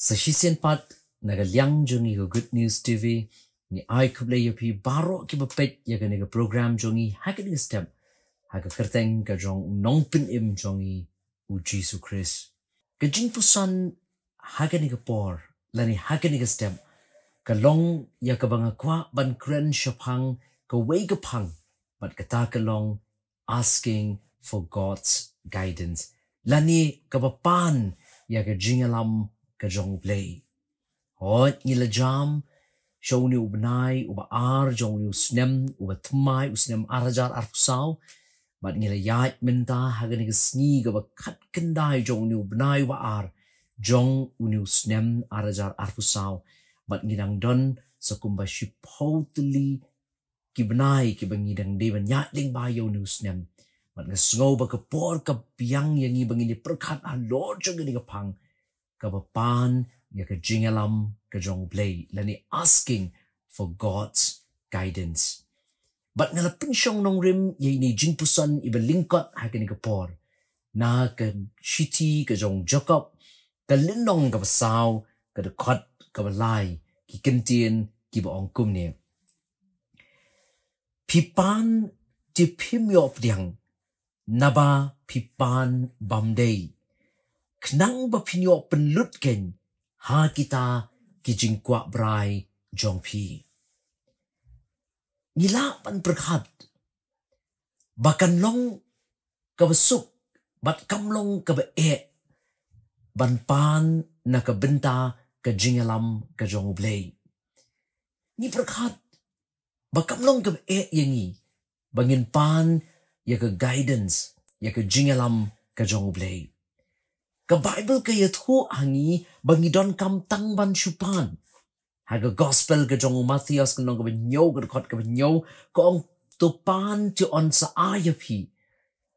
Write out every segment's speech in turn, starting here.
Sa shisien pat nagaliang jongi go Good News TV ni U Blei yopi baro ki bapet ya ga program jongi hakin step ha ka kyrteng ka jong nong pin im jongi U Jisu Khrist ka jingpuson hakin por lani hakin step ka long ya ka banga kwa ban kren shapang ka wei ka pang but kata ka long asking for God's guidance lani ka bapan ya ka jingialam ka jong Blei hot nila jam show ni ubnai uba ar jong ni usnem uba tmai usnem arajar arpusau but nila yait menta hagani sngi ga kat kendai jong ni ubnai uba ar jong uni usnem arajar arpusau but ngidang don sakumba shipotli kibnai kibangidang devan yatling bayo ni usnem but ngasngewbha ka por ka piang yang ibangini perkat alor jong ni kapang kabapan ya ka jingialam ka jong Blei lani asking for God's guidance. But ngala pinsyong nong rim ya ini jingpuson iba lyngkot hakin ka por na ka shiti ka jong JAKOB ka linong ka basaw ka dekot ka balay ki Kentien ki baong kumne. Pipan di pimyop diang naba pipan bamday. Knang ba pinyo penlut ken ha kita ki jingkwa brai jong pi. Nila pan berkat bakan long kabasuk bat kamlong kabe ban pan na kabenta ka jingialam ka jong Blei. Ni berkat bakamlong kabe yangi bangin pan ya ka guidance ya ka jingialam ka jong Blei. Ka Bible ka yatho hangi bangidon kam tangban syupan. Haga gospel ka jong Matthias ka nong ka banyo ka dekot ka banyo ka ong tupan ti on sa ayapi.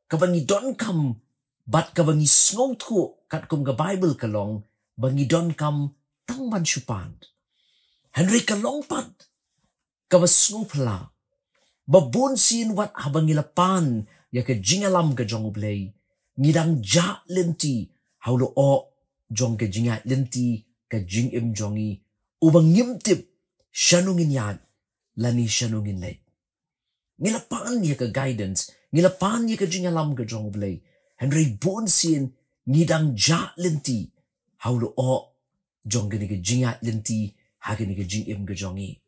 Ka bangidon kam bat ka bangi sngow tho kat kum ka Bible ka long bangidon kam tangban syupan. Henry ka long pat ka basngow pala. Babun sin wat habangilapan ya ka jingalam ka jong Blei. Ngidang ja lenti haulo o jong ke jingat lenti ke jingim jongi ubang ngimtip shanungin yan lani shanungin lay. Ngilapan niya ka guidance, ngilapan niya ka jingalam ka jong Blei. Henry bonsin ngidang ja lenti haulo o jong ke jingat lenti hagini ke jingim ka jongi.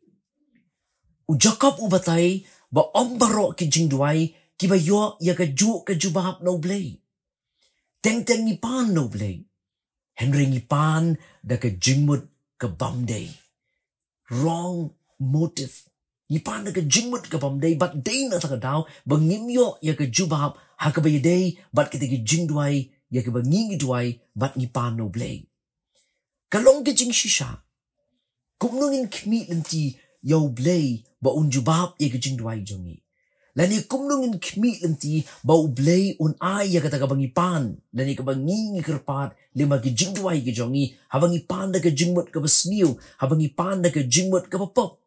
U JAKOB ubatay ba ombaro ki jingduay kibayo ya ka ju ka jubahap no Blei. Teng-teng ngipan no Blei. Henry ngipan da ka jingmut ka bamday. Wrong motive. Ngipan da ka jingmut ka bamday but day na takadaw bangimyo ya ka jubahap hakabayaday but kita ka jingduay ya ka bangingidway but ngipan no Blei. Kalong ka jing shisha. Kumno ngin kmi lenti yaw Blei ba unjubahap ya ka jingduay jongi. Lani kumnungin kmi lenti bau Blei un ay ya kata kabangipan lani kabangi kerpat lima ki jingduay ki jongi habangipan da ka jingmut ka basniu habangipan da ka jingmut ka papop.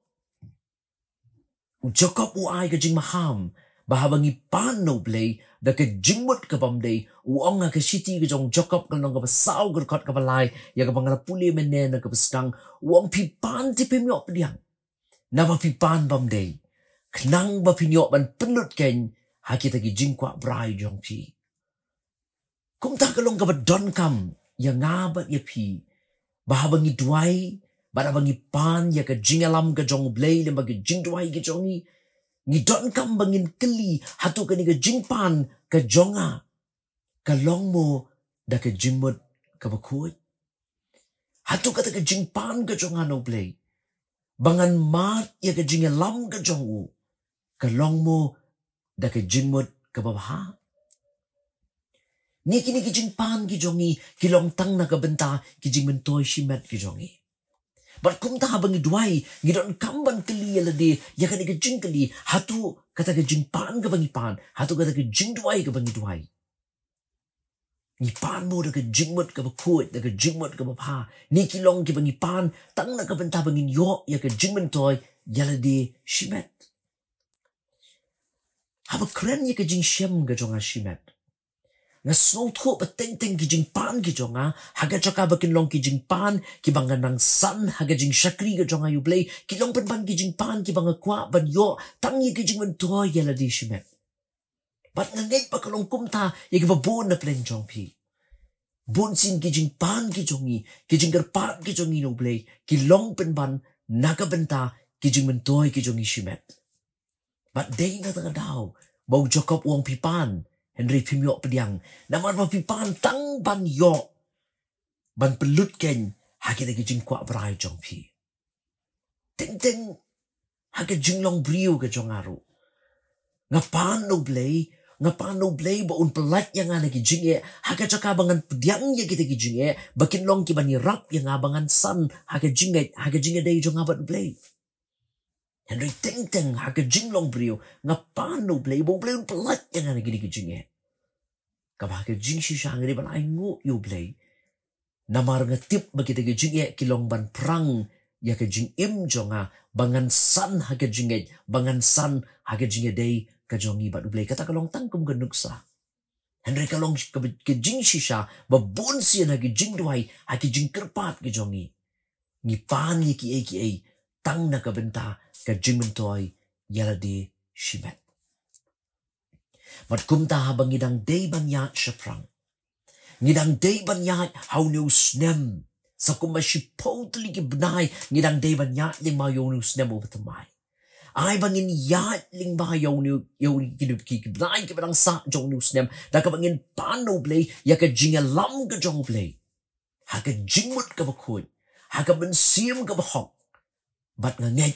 U JAKOB u ay ka jingmaham ba habangipan no Blei da ka jingmut ka bamday u ong ka shiti ka jong JAKOB ka nong ka basaw ka balay ya ka bangalapuli menen ka bastang u ong pipan ti pimyok diang naba pipan bamday. Knang ba pinyo ban penlut ken hakita ki jingkwa brai jong pi. Kung takalong ka ba don kam ya ngabat ya pi bahabangi duay barabangi pan ya ka jingalam ka jong Blei lima ka jingduay ka jongi ni don kam bangin keli hatu ka ni ka jingpan ka jonga ka long mo da ka jingmut ka bakuy hatu ka ka jingpan ka jonga no Blei bangan mat ya ka jingalam ka jongu kalong mo da ka jingmut ka babaha. Ni kini ki jingpan ki jongi kilong tang na kabenta ki jingmentoy shimet ki jongi. But kung ta habang idway gidon kamban kali alade ya ka ni ka jingkali hatu kata ka jingpan ka bangipan hatu kata ka jingdway ka bangidway. Ngipan mo da ka jingmut ka bakut da ka jingmut ka babaha. Ni kilong ki bangipan tang na kabenta bangin yo ya ka jingmentoy yalade shimet. Haba keren ya ka jingsiem ka jonga shimet. nga snow tho bateng teng ki jing pan ki jonga haga chaka bakin long ki jing pan ki bangan nang san haga jing shakri ga jonga U Blei ki long pen ban ki jing pan ki banga kwa ban yo tangi ki jing men toy yala di shimet bat nganget pa kalong kumta ye ki babon na pleng jong pi bon sin ki jing pan ki jongi ki jing gerpat ki jongi U Blei ki long pen ban naga benta ki jing men toy ki jongi shimet bat dei na tanga daw bau JAKOB uang pipan Henry pimyok pediang namar pa pipan tang ban yo ban pelut ken hake de jing kwa brai jong pi teng teng hake jing long brio ke jong aru ngapan U Blei ba un pelat yang ana ki jing e hake chaka bangan pediang ye kita ki jing e bakin long ki ban rap yang abangan san hake jing dei jong abat U Blei Henry teng teng hake jing long brio ngapan U Blei ba U Blei un pelat yang ana ki jing e Kaba ke jing shisha ngari ban ai ngu U Blei namar ngetip bagi te jing ye kilong ban perang ya ke jing im jonga bangan san ha ke jing bangan san ha ke jing dei ka jongi bat U Blei kata kalong tangkum genuksa Henry kalong ke jing shisha ba bon sien ha ke jing duai ha ke jing kerpat ke jongi ni pan ye ki tang na ka benta ka jing mentoi yala de shimet Mat kumta habang ngidang day banyat shaprang. Ngidang day banyat how no snem. Sa kumashi potli ki benai ngidang day banyat ling ma yonu snem over tamai. Ay bangin yat ling ba yonu kinup ki benai ki benang sa jonu snem. Da ka bangin pano Blei ya ka jingialam ka jong Blei. Ha ka jingmut ka bakun. Ha ka mynsiem ka bahok. Bat ngangay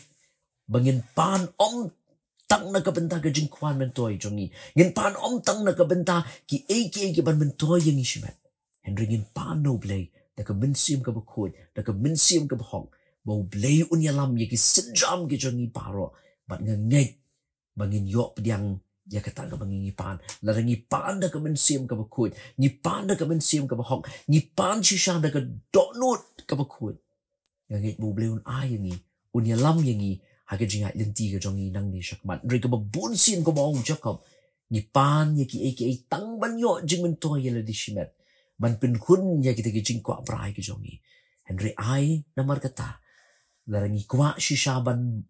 bangin pan tang na kabenta ka jing kwan mentoy jongi ngin pan tang na kabenta ki ki ban mentoy yang ishimet Henry ngin pan no Blei da ka mynsiem ka bakod da ka mynsiem ka bahong ba U Blei unyalam ye ki sinjam ki jongi paro bat ngangay bangin yo pediang ya kata ka bangingi pan larangi pan da ka mynsiem ka bakod ni pan da ka mynsiem ka bahong ni pan shisha da ka donut ka bakod ngangay ba U Blei un ayangi unyalam yangi hake jingat lenti ke jongi nang ni shakmat rika ba bunsin ko maong JAKOB ni pan ye ki tang ban yo jing men to yela di shimet ban pin kun ya kita ke jing kwa brai ke jongi Henry ai namar kata larangi kwa shisha ban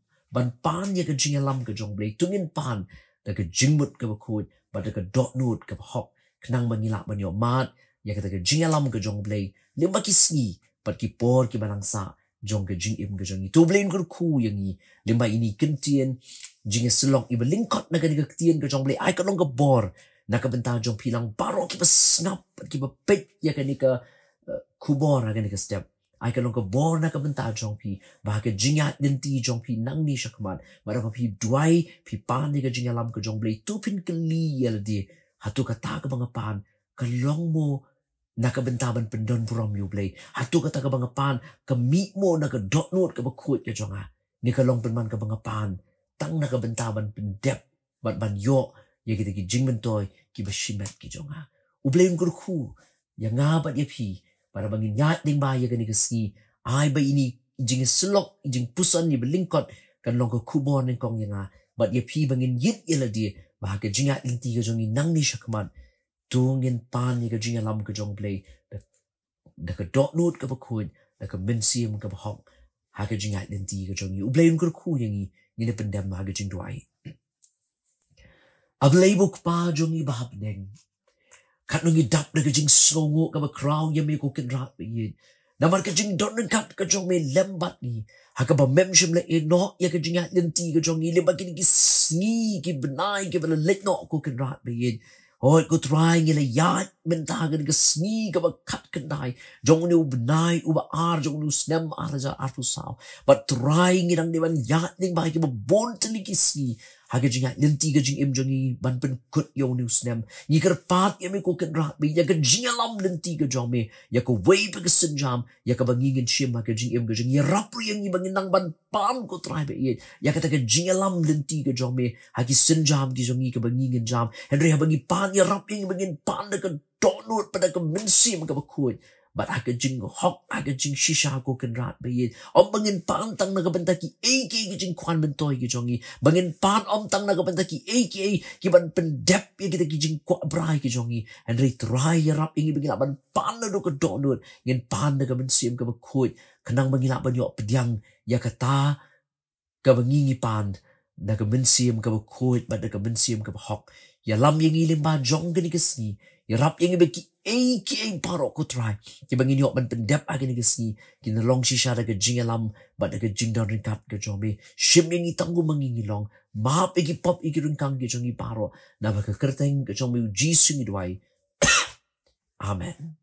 pan ye ke jingalam ke jong Blei tungin pan da ke jingmut ke bakut ba da ke dot nut ke hok kenang mangila ban yo mat ya kita ke jingalam ke jong Blei limba ki sngi pat ki por ki banangsa jong ke jingim ke jongi tu Blei kur ku yangi limba ini Kentien jingiselong iba lyngkot na Ka Ktien ke jong Blei ai ka long ka bor na ka benta jong pilang baro ki snap ki pet ya ka ni ka kubor na ka ni ka step ai ka long ka bor na ka benta jong pi ba ka jingat lenti jong pi nang ni shakman ba pa pi duai pi pan ni ka jingalam ke jong Blei tu pin keli ya di hatu kata ka bangapan ka long mo nakabentaban pendon puram U Blei hatu kata ka bangapan ka mi mo na ka dot note ka bakut ka jonga ni ka long penman ka bangapan tang nakabentaban pendep bat ban yo ye kita ki jingmentoy ki bashimet ki jonga U Blei kurku ya ngabat ye pi para bangin nyat ding ba ye ka ni ka ski ai ba ini jing slok jing puson ni lyngkot kan long ka kubon ning kong yanga bat ye pi bangin yit yela di ba ka jingat inti ka jongi nang ni shakman tungin pan ni ka jingalam ka jong Blei da ka dot note ka bakun da ka mynsiem ka bahok ha ka jingat lenti ka jong U Blei kur ku yangi ni pendam ha ka jing duai A Blei buk pa jong I bahap neng kat nungi dap da ka jing songo ka ba crown ya me ko ken rat ba yin namar ka jing dot kat ka jong me lembat ni ha ka ba memshim le no ya ka jingat lenti ka jong I le ba ki sngi ki benai ki ba le no ko ken rat ba yin Hoi ko try ngila yat mentagan ka sngi ka ba kat kendai jong ni ubnai uba ar jong ni snem arja artu sao but try ngirang ni ban yat ning ba ki ba bon tali ki sngi haga jinga lenti ka jing im jong I ban pen kut yo ni snem ni kerpat ya me ko ken rat bi ya ka jingalam lenti ka jong me ya ko wei pa ka sinjam ya ka bangingin shim ha ka jing im ka jing ya rapri yang ni bangin nang ban pam ko try ba ye ya ka ta ka jingalam lenti ka jong me ha ki sinjam ki jong I ka bangingin jam Henry ha bangi pan ya rap yang bangin pan da ka donut pada ka mynsiem ka bakut But aga jing hok, aga jing shisha ko kenrat bayin. Om bangin pan tang naga bentaki ki jing kwan bentoy ki jongi. Bangin pan om tang naga bentaki ki ban pendep ya kita ki jing kwa brai ki jongi. And rei try yarap ingi bangin ban pan na do ka donut. Ngin pan naga mynsiem ka bakut. Kenang bangin ban yok pediang ya kata ka bangingi pan naga mynsiem ka bakut ba naga mynsiem ka hok. Ya lam yang ilimba jong gani kesni. Ya rap yang beki ki parok ko try. Ki bangin yok ban pendep agani kesni. Ki nalong shisha daga jingialam ba daga jingdan ringkat ke jombe. Shim yang itanggu mangingi long. Mahap iki pop iki ringkang ke jongi paro. Na ba ka kyrteng ke jombe U Jisu ngidwai. Amen.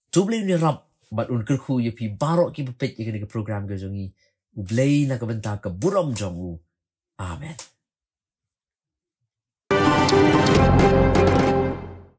Tu Blei ni rap bat un kerku ya pi barok ki pepet ya ke program ke jongi. U Blei na ka benta ka buram jong u. Amen.